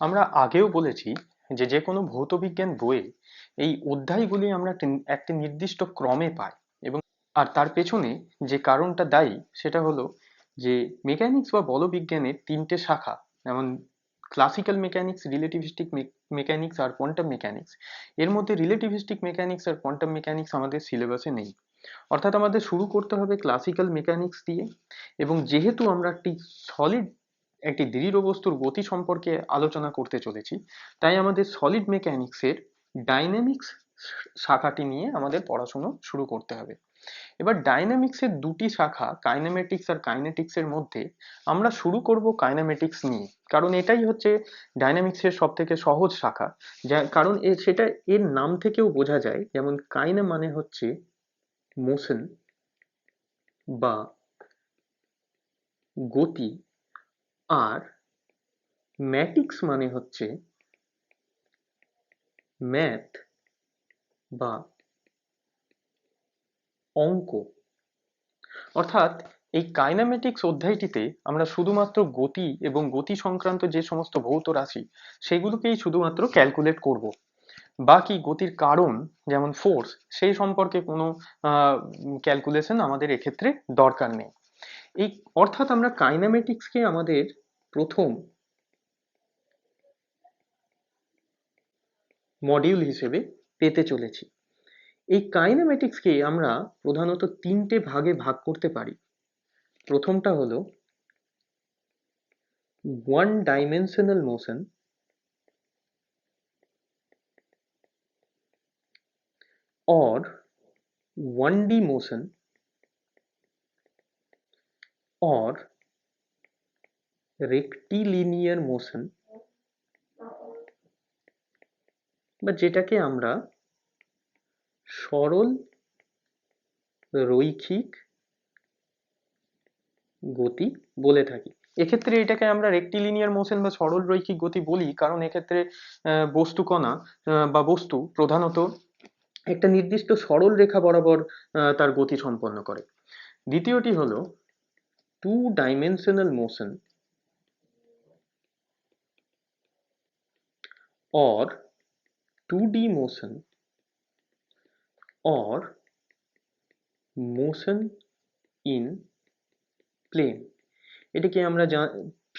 আমরা আগেও বলেছি যে যে কোনো ভৌতবিজ্ঞান বইয়ে এই অধ্যায়গুলি আমরা একটি নির্দিষ্ট ক্রমে পাই এবং আর তার পেছনে যে কারণটা দায়ী সেটা হলো যে মেকানিক্স বা বলবিজ্ঞানের তিনটে শাখা, যেমন ক্লাসিক্যাল মেকানিক্স, রিলেটিভিস্টিক মেকানিক্স আর কোয়ান্টাম মেকানিক্স। এর মধ্যে রিলেটিভিস্টিক মেকানিক্স আর কোয়ান্টাম মেকানিক্স আমাদের সিলেবাসে নেই। অর্থাৎ আমাদের শুরু করতে হবে ক্লাসিক্যাল মেকানিক্স দিয়ে। এবং যেহেতু আমরা একটি দৃঢ় বস্তুর গতি সম্পর্কে আলোচনা করতে চলেছি, তাই আমাদের সলিড মেকানিক্সের ডাইনামিক্স শাখাটি নিয়ে আমাদের পড়াশুনো শুরু করতে হবে। এবার ডাইনামিক্সের দুটি শাখা কাইনেমেটিক্স আর কাইনেটিক্সের মধ্যে আমরা শুরু করব কাইনেমেটিক্স নিয়ে, কারণ এটাই হচ্ছে ডাইনামিক্সের সব থেকে সহজ শাখা। কারণ সেটা এর নাম থেকেও বোঝা যায়, যেমন কাইনে মানে হচ্ছে মোশন বা গতি, আর ম্যাটিক্স মানে হচ্ছে ম্যাথ বা অঙ্ক। অর্থাৎ এই কাইনেমেটিক্স অধ্যায়টিতে আমরা শুধুমাত্র গতি এবং গতি সংক্রান্ত যে সমস্ত ভৌত রাশি সেগুলোকেই শুধুমাত্র ক্যালকুলেট করব। বাকি গতির কারণ যেমন ফোর্স, সেই সম্পর্কে কোনো ক্যালকুলেশন আমাদের এক্ষেত্রে দরকার নেই। এই অর্থাৎ আমরা কাইনেমেটিক্সকে আমাদের প্রথম মডিউল হিসেবে পেতে চলেছি। এই কাইনেমেটিক্সকে আমরা প্রধানত তিনটে ভাগে ভাগ করতে পারি। প্রথমটা হলো one dimensional motion, or 1D motion, or rectilinear motion, বা যেটাকে আমরা সরল রৈখিক গতি বলে থাকি। এক্ষেত্রে এটাকে আমরা রেক্টিলিনিয়ার মোশন বা সরল রৈখিক গতি বলি, কারণ এক্ষেত্রে বস্তুকণা বা বস্তু প্রধানত একটা নির্দিষ্ট সরল রেখা বরাবর তার গতি সম্পন্ন করে। দ্বিতীয়টি হলো two dimensional motion, or 2D motion, or motion in plane। এটাকে আমরা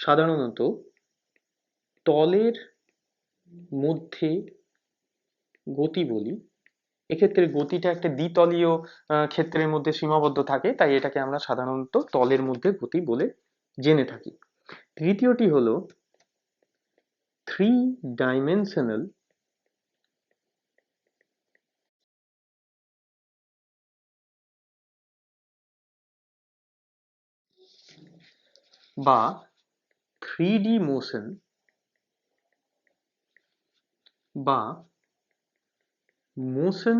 সাধারণত তলের মধ্যে গতি বলি। এক্ষেত্রে গতিটা একটা দ্বিতলীয় ক্ষেত্রের মধ্যে সীমাবদ্ধ থাকে, তাই এটাকে আমরা সাধারণত তলের মধ্যে গতি বলে জেনে থাকি। তৃতীয়টি হলো থ্রি ডাইমেনশনাল বা 3D মোশন বা মোশন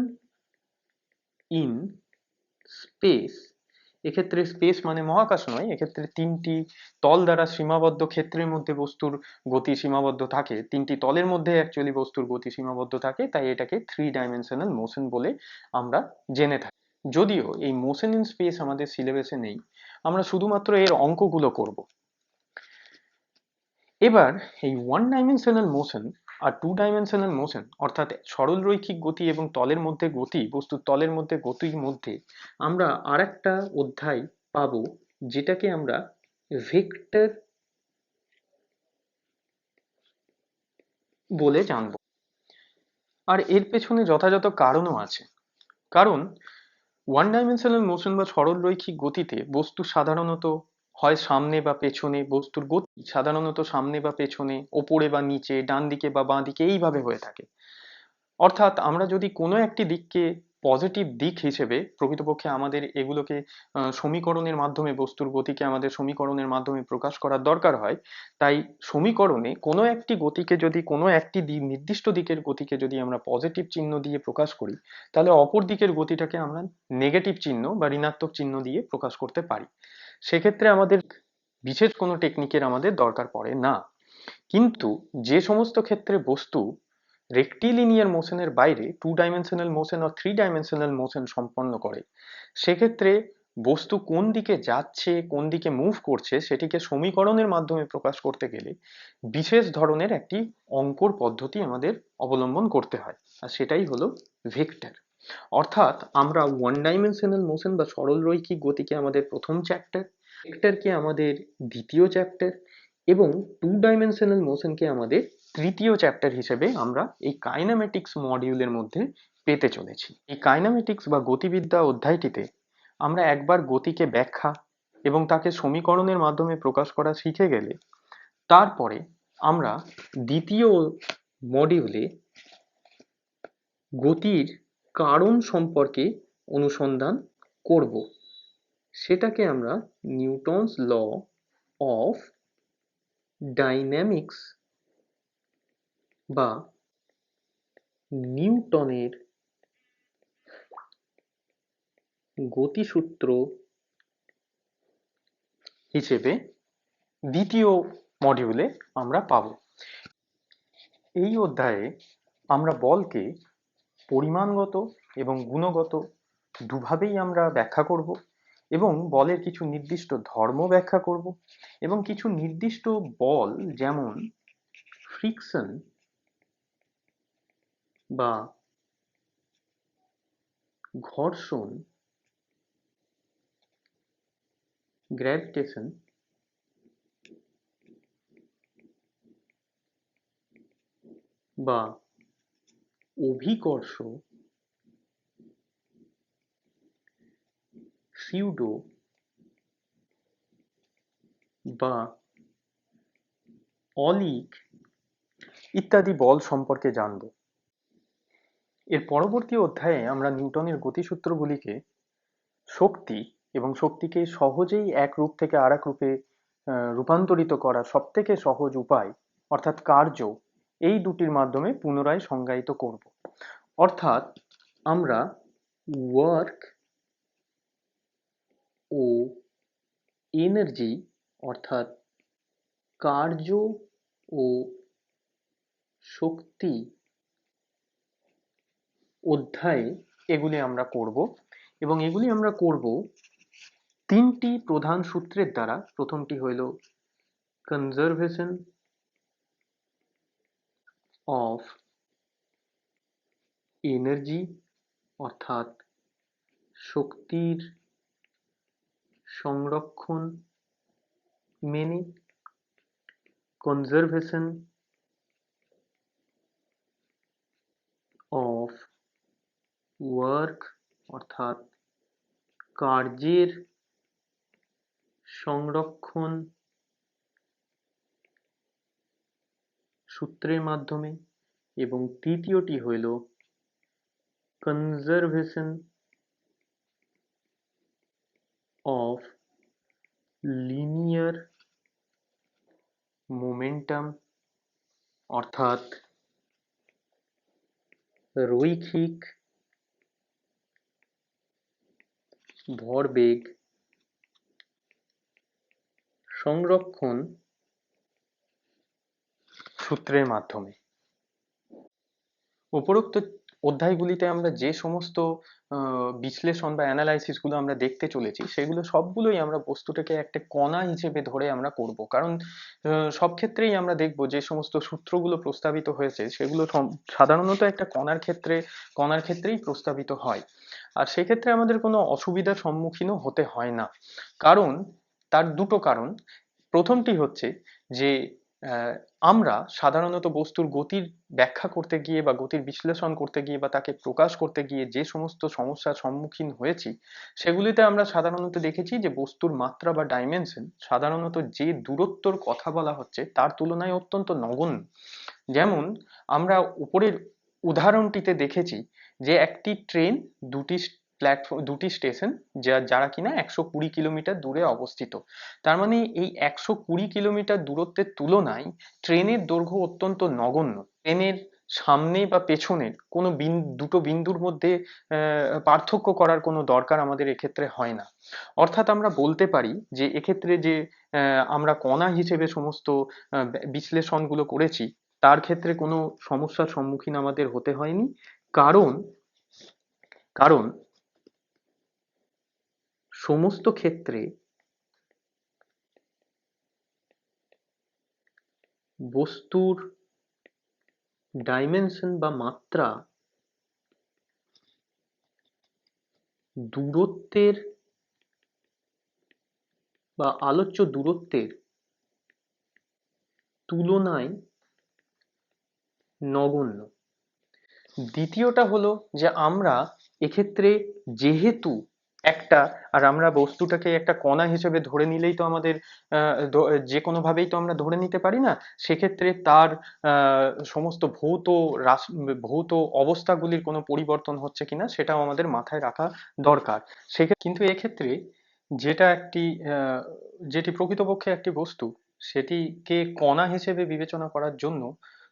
ইন স্পেস। এক্ষেত্রে স্পেস মানে মহাকাশ নয়, এক্ষেত্রে তিনটি তল দ্বারা সীমাবদ্ধ ক্ষেত্রের মধ্যে বস্তুর গতি সীমাবদ্ধ থাকে, তিনটি তলের মধ্যে অ্যাকচুয়ালি বস্তুর গতি সীমাবদ্ধ থাকে, তাই এটাকে থ্রি ডাইমেনশনাল মোশন বলে আমরা জেনে থাকি। যদিও এই মোশন ইন স্পেস আমাদের সিলেবাসে নেই, আমরা শুধুমাত্র এর অঙ্কগুলো করব। এবার এই ওয়ান ডাইমেনশনাল মোশন আর টু ডাইমেনশনাল মোশন, অর্থাৎ সরল রৈখিক গতি এবং তলের মধ্যে গতি, বস্তুর তলের মধ্যে গতির মধ্যে আমরা আরেকটা অধ্যায় পাবো, যেটাকে আমরা ভেক্টর বলে জানবো। আর এর পেছনে যথাযথ কারণও আছে। কারণ ওয়ান ডাইমেনশনাল মোশন বা সরল রৈখিক গতিতে বস্তু সাধারণত হয় সামনে বা পেছনে, বস্তুর গতি সাধারণত সামনে বা পেছনে, ওপরে বা নিচে, ডান দিকে বা বাঁ দিকে এইভাবে হয়ে থাকে। অর্থাৎ আমরা যদি কোনো একটি দিককে পজিটিভ দিক হিসেবে, প্রকৃতপক্ষে আমাদের এগুলোকে সমীকরণের মাধ্যমে, বস্তুর গতিকে আমাদের সমীকরণের মাধ্যমে প্রকাশ করার দরকার হয়, তাই সমীকরণে কোনো একটি গতিকে যদি, কোনো একটি নির্দিষ্ট দিকের গতিকে যদি আমরা পজিটিভ চিহ্ন দিয়ে প্রকাশ করি, তাহলে অপর দিকের গতিটাকে আমরা নেগেটিভ চিহ্ন বা ঋণাত্মক চিহ্ন দিয়ে প্রকাশ করতে পারি। সেক্ষেত্রে আমাদের বিশেষ কোনো টেকনিকের আমাদের দরকার পড়ে না। কিন্তু যে সমস্ত ক্ষেত্রে বস্তু রেক্টিলিনিয়ার মোশনের বাইরে টু ডাইমেনশনাল মোশন ও থ্রি ডাইমেনশনাল মোশন সম্পন্ন করে, সেক্ষেত্রে বস্তু কোন দিকে যাচ্ছে, কোন দিকে মুভ করছে সেটিকে সমীকরণের মাধ্যমে প্রকাশ করতে গেলে বিশেষ ধরনের একটি অঙ্কর পদ্ধতি আমাদের অবলম্বন করতে হয়, আর সেটাই হলো ভেক্টর। অর্থাৎ আমরা ওয়ান ডাইমেনশনাল মোশন বা সরলরৈখিক গতিকে আমাদের প্রথম চ্যাপ্টার, ভেক্টরকে আমাদের দ্বিতীয় চ্যাপ্টার এবং টু ডাইমেনশনাল মোশনকে আমাদের তৃতীয় চ্যাপ্টার হিসেবে আমরা এই কাইনেমেটিক্স মডিউলের মধ্যে পেতে চলেছি। এই কাইনেমেটিক্স বা গতিবিদ্যা অধ্যায়টিতে আমরা একবার গতিকে ব্যাখ্যা এবং তাকে সমীকরণের মাধ্যমে প্রকাশ করা শিখে গেলে তারপরে আমরা দ্বিতীয় মডিউলে গতির কারণ সম্পর্কে অনুসন্ধান করব। সেটাকে আমরা নিউটনস ল অফ ডাইনামিক্স বা নিউটনের গতিসূত্র হিসেবে দ্বিতীয় মডিউলে আমরা পাব। এই অধ্যায়ে আমরা বলকে পরিমাণগত এবং গুণগত দুভাবেই আমরা ব্যাখ্যা করব এবং বলের কিছু নির্দিষ্ট ধর্ম ব্যাখ্যা করব এবং কিছু নির্দিষ্ট বল যেমন ফ্রিকশন বা ঘর্ষণ, গ্র্যাভিটেশন বা অভিকর্ষ, সিউডো বা অলিক ইত্যাদি বল সম্পর্কে জানব। এর পরবর্তী অধ্যায়ে আমরা নিউটনের গতিসূত্রগুলিকে শক্তি এবং শক্তিকে সহজেই এক রূপ থেকে আরেক রূপে রূপান্তরিত করার সবথেকে সহজ উপায় অর্থাৎ কার্য, এই দুটির মাধ্যমে পুনরায় সংজ্ঞায়িত করব। অর্থাৎ আমরা ওয়ার্ক ও এনার্জি অর্থাৎ কার্য ও শক্তি অধ্যায়ে এগুলি আমরা করব এবং এগুলি আমরা করব তিনটি প্রধান সূত্রের দ্বারা। প্রথমটি হইল কনজারভেশন অফ এনার্জি অর্থাৎ শক্তির সংরক্ষণ মেনে, কনজারভেশন অফ ওয়ার্ক অর্থাৎ কার্যের সংরক্ষণ সূত্রের মাধ্যমে এবং তৃতীয়টি হইল কনজারভেশন অফ লিনিয়ার মোমেন্টাম অর্থাৎ রৈখিক ভরবেগ সংরক্ষণ সূত্রের মাধ্যমে। উপরোক্ত অধ্যায়গুলিতে আমরা যে সমস্ত বিশ্লেষণ বা অ্যানালাইসিস গুলো আমরা দেখতে চলেছি সেগুলো সবগুলোই আমরা বস্তুটাকে একটা কণা হিসেবে ধরে আমরা করব, কারণ সব ক্ষেত্রেই আমরা দেখব যে সমস্ত সূত্রগুলো প্রস্তাবিত হয়েছে সেগুলো সাধারণত একটা কণার ক্ষেত্রেই প্রস্তাবিত হয়। আর সেক্ষেত্রে আমাদের কোনো অসুবিধার সম্মুখীনও হতে হয় না, কারণ তার দুটো কারণ। প্রথমটি হচ্ছে যে আমরা সাধারণত বস্তুর গতির ব্যাখ্যা করতে গিয়ে বা গতির বিশ্লেষণ করতে গিয়ে বা তাকে প্রকাশ করতে গিয়ে যে সমস্ত সমস্যার সম্মুখীন হয়েছি সেগুলিতে আমরা সাধারণত দেখেছি যে বস্তুর মাত্রা বা ডাইমেনশন সাধারণত যে দূরত্বর কথা বলা হচ্ছে তার তুলনায় অত্যন্ত নগণ্য। যেমন আমরা উপরের উদাহরণটিতে দেখেছি যে একটি ট্রেন দুটি স্টেশন যারা কিনা 120 কিলোমিটার দূরে অবস্থিত। তার মানে এই 120 কিলোমিটার দূরত্বের তুলনায় ট্রেনের দৈর্ঘ্য অত্যন্ত নগণ্য। ট্রেনের সামনে বা পেছনের কোনো দুটো বিন্দুর মধ্যে পার্থক্য করার কোনো দরকার আমাদের এক্ষেত্রে হয় না। অর্থাৎ আমরা বলতে পারি যে এক্ষেত্রে যে আমরা কণা হিসেবে সমস্ত বিশ্লেষণগুলো করেছি তার ক্ষেত্রে কোনো সমস্যার সম্মুখীন আমাদের হতে হয়নি, কারণ কারণ সমস্ত ক্ষেত্রে বস্তুর ডাইমেনশন বা মাত্রা দূরত্বের বা আলোচ্য দূরত্বের তুলনায় নগণ্য। দ্বিতীয়টা হলো যে আমরা এক্ষেত্রে যেহেতু একটা, আর আমরা বস্তুটাকে একটা কণা হিসেবে ধরে নিলেই তো আমাদের যে কোনো ভাবেই তো আমরা ধরে নিতে পারি না, সেক্ষেত্রে তার সমস্ত ভৌত অবস্থাগুলির কোনো পরিবর্তন হচ্ছে কিনা সেটাও আমাদের মাথায় রাখা দরকার। সেক্ষেত্রে কিন্তু এক্ষেত্রে যেটা একটি যেটি প্রকৃতপক্ষে একটি বস্তু, সেটিকে কণা হিসেবে বিবেচনা করার জন্য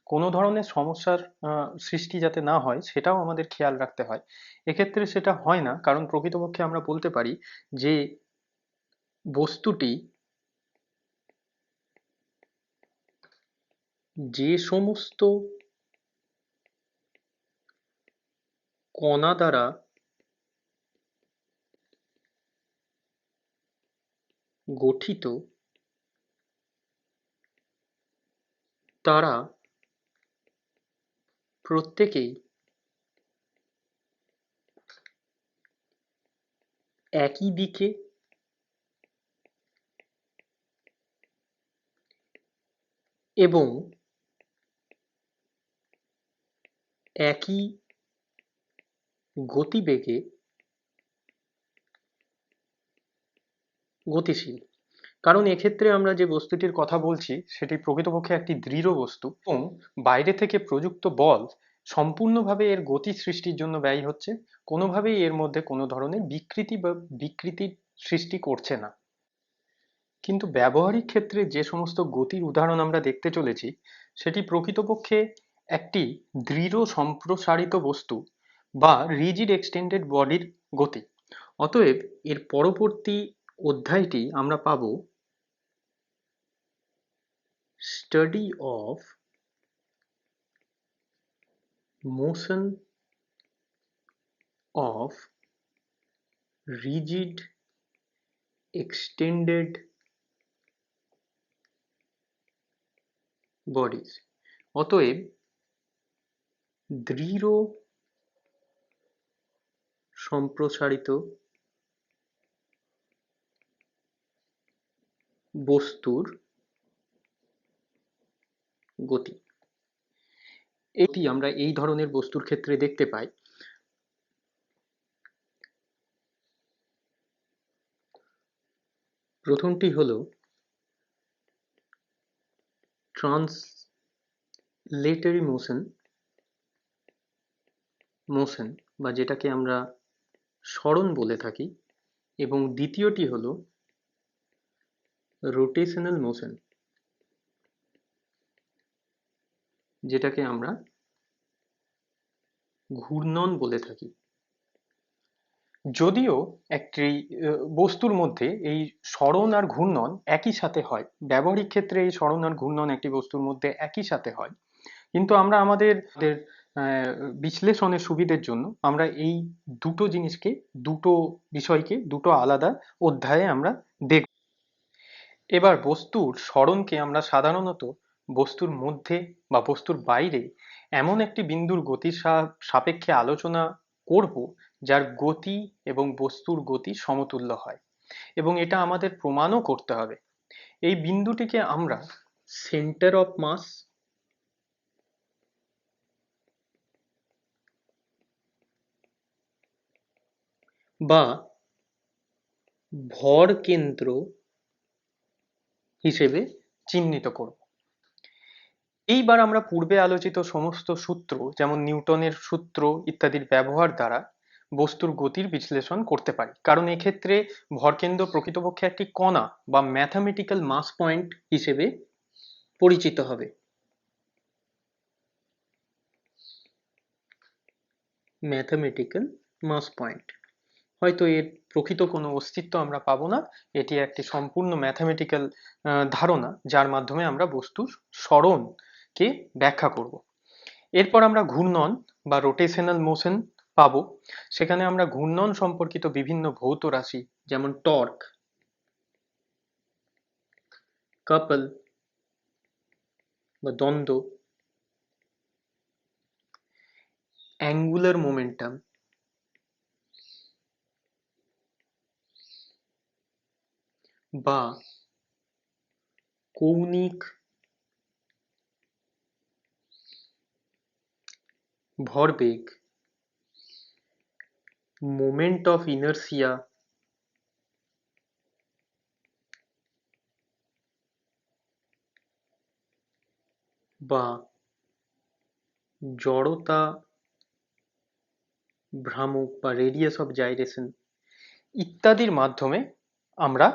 কোনো ধরনের সমস্যার সৃষ্টি যাতে না হয় সেটাও আমাদের খেয়াল রাখতে হয়। এক্ষেত্রে সেটা হয় না, কারণ প্রকৃতপক্ষে আমরা বলতে পারি যে বস্তুটি যে সমস্ত কণা দ্বারা গঠিত তারা প্রত্যেকেই একই দিকে এবং একই গতিবেগে গতিশীল। কারণ এক্ষেত্রে আমরা যে বস্তুটির কথা বলছি সেটি প্রকৃতপক্ষে একটি দৃঢ় বস্তু, এবং বাইরে থেকে প্রযুক্ত বল সম্পূর্ণভাবে এর গতি সৃষ্টির জন্য ব্যয়ী হচ্ছে, কোনোভাবেই এর মধ্যে কোনো ধরনের বিকৃতির সৃষ্টি করছে না। কিন্তু ব্যবহারিক ক্ষেত্রে যে সমস্ত গতির উদাহরণ আমরা দেখতে চলেছি সেটি প্রকৃতপক্ষে একটি দৃঢ় সম্প্রসারিত বস্তু বা রিজিড এক্সটেন্ডেড বডির গতি। অতএব এর পরবর্তী অধ্যায়টি আমরা পাব study of motion of rigid extended bodies. অতএব দৃঢ় সম্প্রসারিত বস্তুর গতি, এটি আমরা এই ধরনের বস্তুর ক্ষেত্রে দেখতে পাই। প্রথমটি হলো ট্রান্সলেটরি মোশন বা যেটাকে আমরা সরণ বলে থাকি, এবং দ্বিতীয়টি হলো রোটেশনাল মোশন, যেটাকে আমরা ঘূর্ণন বলে থাকি। যদিও একটি বস্তুর মধ্যে এই সরণ আর ঘূর্ণন একই সাথে হয়, ব্যবহারিক ক্ষেত্রে এই সরণ আর ঘূর্ণন একটি বস্তুর মধ্যে একই সাথে হয়, কিন্তু আমরা আমাদের বিশ্লেষণের সুবিধের জন্য আমরা এই দুটো জিনিসকে, দুটো বিষয়কে দুটো আলাদা অধ্যায়ে আমরা দেখব। এবার বস্তুর সরণকে আমরা সাধারণত বস্তুর মধ্যে বা বস্তুর বাইরে এমন একটি বিন্দুর গতির সাপেক্ষে আলোচনা করব যার গতি এবং বস্তুর গতি সমতুল্য হয়, এবং এটা আমাদের প্রমাণও করতে হবে। এই বিন্দুটিকে আমরা সেন্টার অফ মাস বা ভর কেন্দ্র হিসেবে চিহ্নিত করব। এইবার আমরা পূর্বে আলোচিত সমস্ত সূত্র, যেমন নিউটনের সূত্র ইত্যাদির ব্যবহার দ্বারা বস্তুর গতির বিশ্লেষণ করতে পারি, কারণ এক্ষেত্রে ভরকেন্দ্র প্রকৃতপক্ষে একটি কণা বা ম্যাথামেটিক্যাল মাস পয়েন্ট হিসেবে পরিচিত হবে। ম্যাথামেটিক্যাল মাস পয়েন্ট, হয়তো এর প্রকৃত কোনো অস্তিত্ব আমরা পাবো না, এটি একটি সম্পূর্ণ ম্যাথামেটিক্যাল ধারণা যার মাধ্যমে আমরা বস্তুর সরণকে ব্যাখ্যা করব। এরপর আমরা ঘূর্ণন বা রোটেশনাল মোশন পাবো। সেখানে আমরা ঘূর্ণন সম্পর্কিত বিভিন্ন ভৌত রাশি যেমন টর্ক, কাপল বা দ্বন্দ্ব, অ্যাঙ্গুলার মোমেন্টাম বা কৌণিক ভরবেগ, মোমেন্ট অফ ইনারশিয়া বা জড়তা ভ্রামক বা রেডিয়াস অফ জাইরেশন ইত্যাদির মাধ্যমে আমরা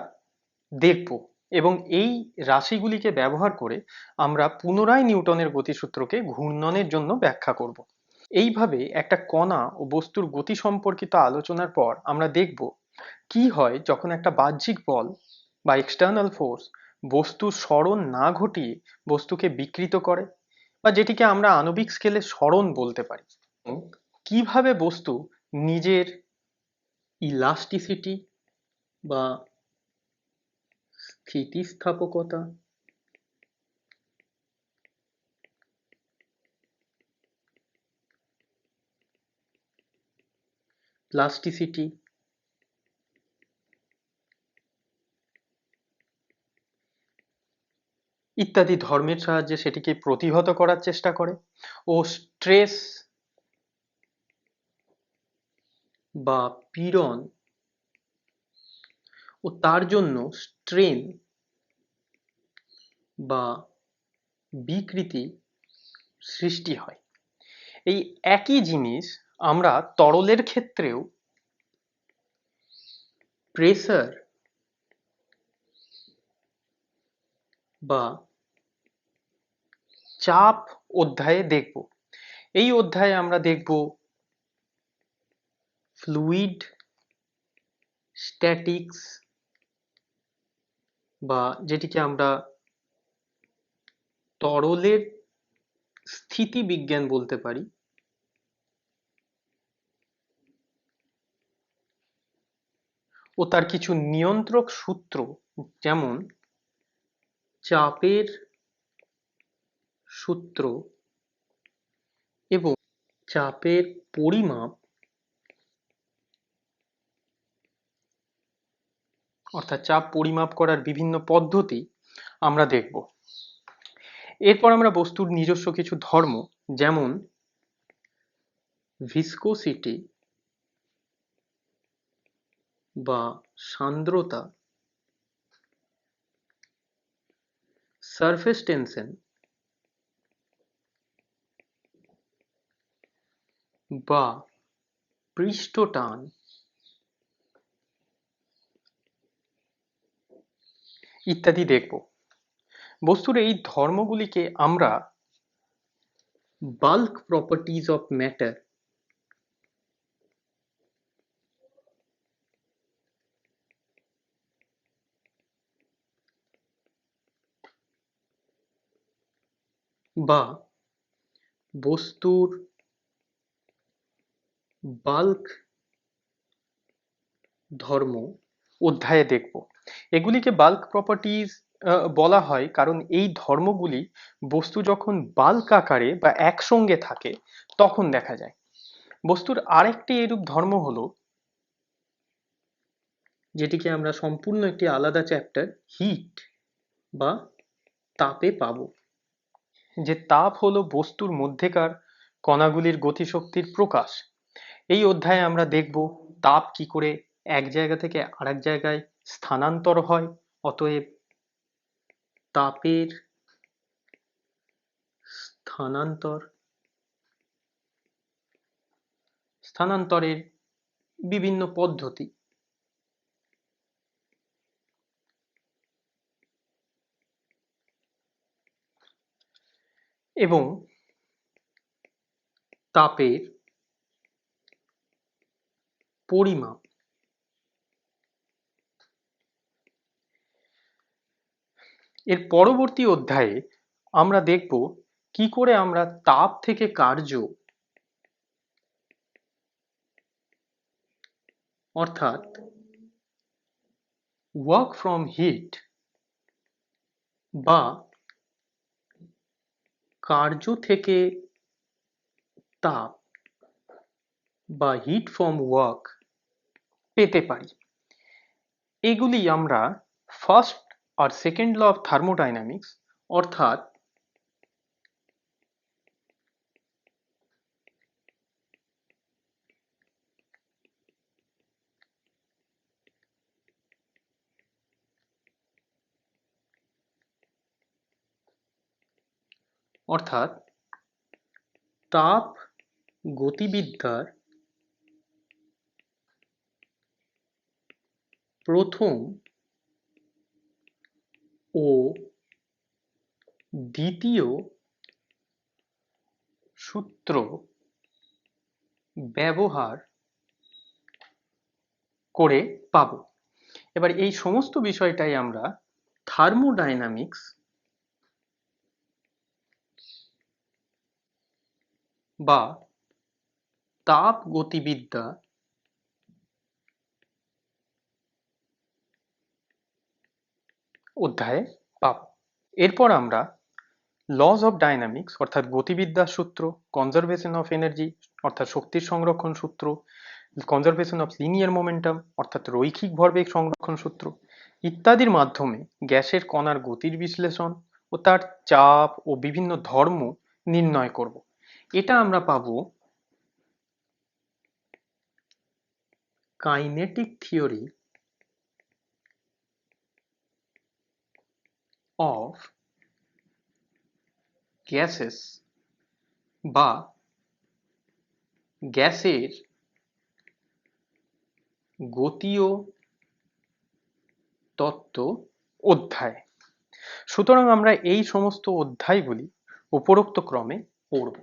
দেখব, এবং এই রাশিগুলিকে ব্যবহার করে আমরা পুনরায় নিউটনের গতিসূত্রকে ঘূর্ণনের জন্য ব্যাখ্যা করব। এইভাবে একটা কণা ও বস্তুর গতি সম্পর্কিত আলোচনার পর আমরা দেখব কি হয় যখন একটা বাহ্যিক বল বা এক্সটার্নাল ফোর্স বস্তুর সরণ না ঘটিয়ে বস্তুকে বিকৃত করে, বা যেটিকে আমরা আণবিক স্কেলে সরণ বলতে পারি। এবং কিভাবে বস্তু নিজের ইলাস্টিসিটি বা স্থিতিস্থাপকতা, প্লাস্টিসিটি ইত্যাদি ধর্মের সাহায্যে সেটিকে প্রতিহত করার চেষ্টা করে, ও স্ট্রেস বা পীড়ন ও তার জন্য স্ট্রেন বা বিকৃতি সৃষ্টি হয়। এই একই জিনিস আমরা তরলের ক্ষেত্রেও প্রেসার বা চাপ অধ্যায়ে দেখব। এই অধ্যায়ে আমরা দেখব ফ্লুইড স্ট্যাটিক্স বা যেটিকে আমরা তরলের স্থিতিবিজ্ঞান বলতে পারি, ও তার কিছু নিয়ন্ত্রক সূত্র যেমন চাপের সূত্র এবং চাপের পরিমাপ, অর্থাৎ চাপ পরিমাপ করার বিভিন্ন পদ্ধতি আমরা দেখব। এরপর আমরা বস্তুর নিজস্ব কিছু ধর্ম যেমন ভিসকোসিটি বা সান্দ্রতা, সারফেস টেনশন বা পৃষ্ঠটান ইত্যাদি দেখব। বস্তুর এই ধর্মগুলিকে আমরা বাল্ক প্রপার্টিজ অফ ম্যাটার বা বস্তুর বাল্ক ধর্ম অধ্যায়ে দেখব। এগুলিকে বাল্ক প্রপার্টিজ বলা হয় কারণ এই ধর্মগুলি বস্তু যখন বাল্ক আকারে বা একসঙ্গে থাকে তখন দেখা যায়। বস্তুর আরেকটি এরূপ ধর্ম হলো, যেটিকে আমরা সম্পূর্ণ একটি আলাদা চ্যাপ্টার হিট বা তাপে পাবো। যে তাপ হলো বস্তুর মধ্যেকার কণাগুলির গতিশক্তির প্রকাশ। এই অধ্যায়ে আমরা দেখব তাপ কি করে এক জায়গা থেকে আরেক জায়গায় স্থানান্তর হয়, অতএব তাপের স্থানান্তর, স্থানান্তরের বিভিন্ন পদ্ধতি এবং তাপের পরিমাপ। এর পরবর্তী অধ্যায়ে আমরা দেখব কি করে আমরা তাপ থেকে কার্য অর্থাৎ ওয়ার্ক ফ্রম হিট বা কার্য থেকে তাপ বা হিট ফ্রম ওয়ার্ক পেতে পারি। এগুলি আমরা ফার্স্ট আর সেকেন্ড ল অফ থার্মোডাইনামিক্স অর্থাৎ তাপ গতিবিদ্যার প্রথম ও দ্বিতীয় সূত্র ব্যবহার করে পাবো। এবার এই সমস্ত বিষয়টাই আমরা থার্মোডাইনামিক্স বা তাপ গতিবিদ্যা অধ্যায়ে পাবো। এরপর আমরা লস অফ ডাইনামিক্স অর্থাৎ গতিবিদ্যার সূত্র, কনজারভেশন অফ এনার্জি অর্থাৎ শক্তির সংরক্ষণ সূত্র, কনজারভেশন অফ লিনিয়ার মোমেন্টাম অর্থাৎ রৈখিক ভরবেগ সংরক্ষণ সূত্র ইত্যাদির মাধ্যমে গ্যাসের কণার গতির বিশ্লেষণ ও তার চাপ ও বিভিন্ন ধর্ম নির্ণয় করব। এটা আমরা পাবো কাইনেটিক থিওরি অফ গ্যাসেস বা গ্যাসের গতীয় তত্ত্ব অধ্যায়। সুতরাং আমরা এই সমস্ত অধ্যায়গুলি উপরোক্ত ক্রমে পড়ব।